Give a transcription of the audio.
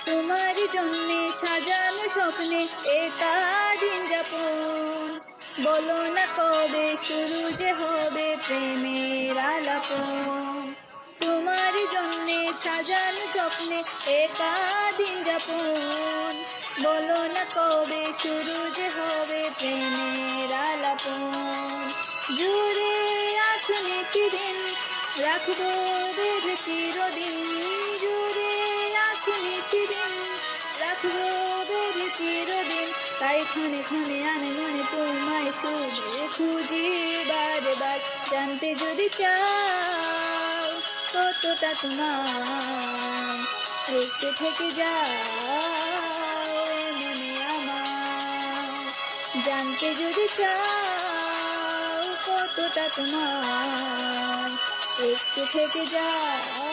তোমারই জন্যে সাজানো স্বপ্নে একা দিন যাপন। বলো না কবে শুরু যে হবে প্রেমের আলাপন। তোমারই জন্যে সাজানো স্বপ্নে একা দিন যাপন। বলো না কবে শুরু যে হবে প্রেমের আলাপন। জুড়ে আছো নিশিদিন রাখবো বেঁধে চিরদিন। জুড়ে আছো নিশিদিন রাখবো বেঁধে চিরদিন। তাই ক্ষণে ক্ষণে আনে মনে তোমায় শুধু খুঁজি বারে বার। জানতে যদি চাও কতটা তোমার একটু থেকে যাও এ মনে আমার। জানতে যদি চাও কতটা তোমার একটু থেকে যাও